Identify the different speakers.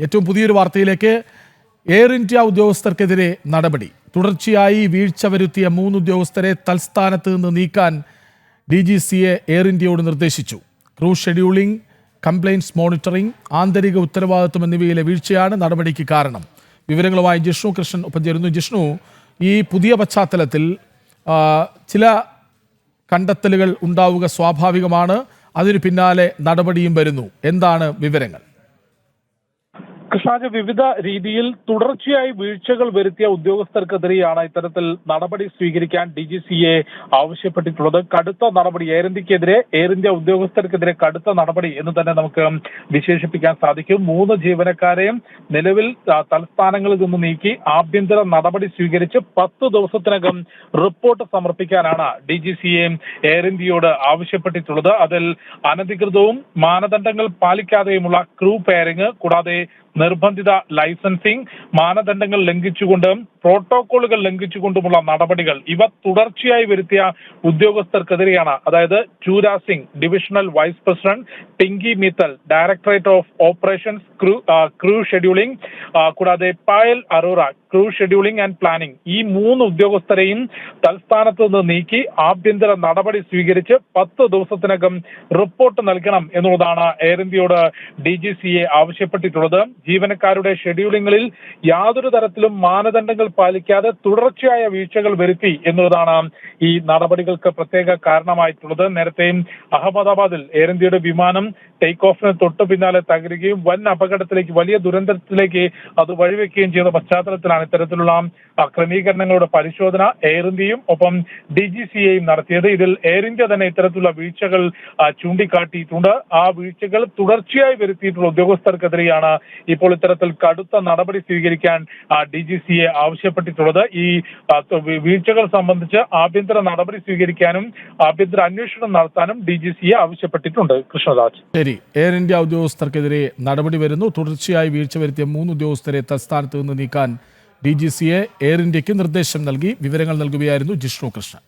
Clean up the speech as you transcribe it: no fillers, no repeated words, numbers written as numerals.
Speaker 1: ഏറ്റവും പുതിയൊരു വാർത്തയിലേക്ക്. എയർ ഇന്ത്യ ഉദ്യോഗസ്ഥർക്കെതിരെ നടപടി. തുടർച്ചയായി വീഴ്ച വരുത്തിയ 3 ഉദ്യോഗസ്ഥരെ തൽസ്ഥാനത്ത് നിന്ന് നീക്കാൻ DGCA എയർ ഇന്ത്യയോട് നിർദ്ദേശിച്ചു. ക്രൂ ഷെഡ്യൂളിംഗ്, കംപ്ലയിൻസ് മോണിറ്ററിംഗ്, ആന്തരിക ഉത്തരവാദിത്വം എന്നിവയിലെ വീഴ്ചയാണ് നടപടിക്ക് കാരണം. വിവരങ്ങളുമായി ജിഷ്ണു കൃഷ്ണൻ ഒപ്പം ചേരുന്നു. ജിഷ്ണു, ഈ പുതിയ പശ്ചാത്തലത്തിൽ ചില കണ്ടെത്തലുകൾ ഉണ്ടാവുക സ്വാഭാവികമാണ്. അതിന് പിന്നാലെ നടപടിയും വരുന്നു. എന്താണ് വിവരങ്ങൾ?
Speaker 2: കൃഷ്ണാജ്, വിവിധ രീതിയിൽ തുടർച്ചയായി വീഴ്ചകൾ വരുത്തിയ ഉദ്യോഗസ്ഥർക്കെതിരെയാണ് ഇത്തരത്തിൽ നടപടി സ്വീകരിക്കാൻ DGCA ആവശ്യപ്പെട്ടിട്ടുള്ളത്. കടുത്ത നടപടി എയർ ഇന്ത്യ ഉദ്യോഗസ്ഥർക്കെതിരെ കടുത്ത നടപടി എന്ന് തന്നെ നമുക്ക് വിശേഷിപ്പിക്കാൻ സാധിക്കും. 3 ജീവനക്കാരെയും നിലവിൽ തലസ്ഥാനങ്ങളിൽ നിന്ന് നീക്കി ആഭ്യന്തര നടപടി സ്വീകരിച്ച് 10 ദിവസത്തിനകം റിപ്പോർട്ട് സമർപ്പിക്കാനാണ് DGCA എയർ ഇന്ത്യയോട് ആവശ്യപ്പെട്ടിട്ടുള്ളത്. അതിൽ അനധികൃതവും മാനദണ്ഡങ്ങൾ പാലിക്കാതെയുമുള്ള ക്രൂ പെയറിംഗ്, കൂടാതെ നിർബന്ധിത ലൈസൻസിംഗ്, മാനദണ്ഡങ്ങൾ ലംഘിച്ചുകൊണ്ടും പ്രോട്ടോകോളുകൾ ലംഘിച്ചുകൊണ്ടുമുള്ള നടപടികൾ, ഇവ തുടർച്ചയായി വരുത്തിയ ഉദ്യോഗസ്ഥർക്കെതിരെയാണ്. അതായത് Chura Singh, divisional vice president, Pinki Mittal, directorate of operations, crew scheduling, കൂടാതെ Payal Arora, crew scheduling and planning, ഈ 3 ഉദ്യോഗസ്ഥരെയും തൽസ്ഥാനത്ത് നിന്ന് നീക്കി ആഭ്യന്തര നടപടി സ്വീകരിച്ച് 10 ദിവസത്തിനകം റിപ്പോർട്ട് നൽകണം എന്നുള്ളതാണ് എയർ ഇന്ത്യയോട് DGCA ആവശ്യപ്പെട്ടിട്ടുള്ളത്. ജീവനക്കാരുടെ ഷെഡ്യൂളിംഗിൽ യാതൊരു തരത്തിലും മാനദണ്ഡങ്ങൾ പാലിക്കാതെ തുടർച്ചയായ വീഴ്ചകൾ വരുത്തി എന്നുള്ളതാണ് ഈ നടപടികൾക്ക് പ്രത്യേക കാരണമായിട്ടുള്ളത്. നേരത്തെയും അഹമ്മദാബാദിൽ എയർ ഇന്ത്യയുടെ വിമാനം ടേക്ക് ഓഫിന് തൊട്ടു പിന്നാലെ തകരുകയും വൻ അപകടത്തിലേക്ക്, വലിയ ദുരന്തത്തിലേക്ക് അത് വഴിവെക്കുകയും ചെയ്യുന്ന പശ്ചാത്തലത്തിലാണ് ഇത്തരത്തിലുള്ള ക്രമീകരണങ്ങളുടെ പരിശോധന എയർ ഇന്ത്യയും ഒപ്പം DGCAയും നടത്തിയത്. ഇതിൽ എയർ ഇന്ത്യ തന്നെ ഇത്തരത്തിലുള്ള വീഴ്ചകൾ ചൂണ്ടിക്കാട്ടിയിട്ടുണ്ട്. ആ വീഴ്ചകൾ തുടർച്ചയായി വരുത്തിയിട്ടുള്ള ഉദ്യോഗസ്ഥർക്കെതിരെയാണ് ഇപ്പോൾ ഇത്തരത്തിൽ കടുത്ത നടപടി സ്വീകരിക്കാൻ DGCA ആവശ്യപ്പെട്ടിട്ടുള്ളത്. ഈ വീഴ്ചകൾ സംബന്ധിച്ച് ആഭ്യന്തര നടപടി സ്വീകരിക്കാനും ആഭ്യന്തര അന്വേഷണം നടത്താനും DGCA ആവശ്യപ്പെട്ടിട്ടുണ്ട്. കൃഷ്ണദാസ്.
Speaker 1: ശരി, എയർ ഇന്ത്യ ഉദ്യോഗസ്ഥർക്കെതിരെ നടപടി വരുന്നു. തുടർച്ചയായി വീഴ്ച വരുത്തിയ 3 ഉദ്യോഗസ്ഥരെ തൽസ്ഥാനത്ത് നിന്ന് നീക്കാൻ DGCA എയർ ഇന്ത്യക്ക് നിർദ്ദേശം നൽകി. വിവരങ്ങൾ നൽകുകയായിരുന്നു ജിഷ്ണു കൃഷ്ണൻ.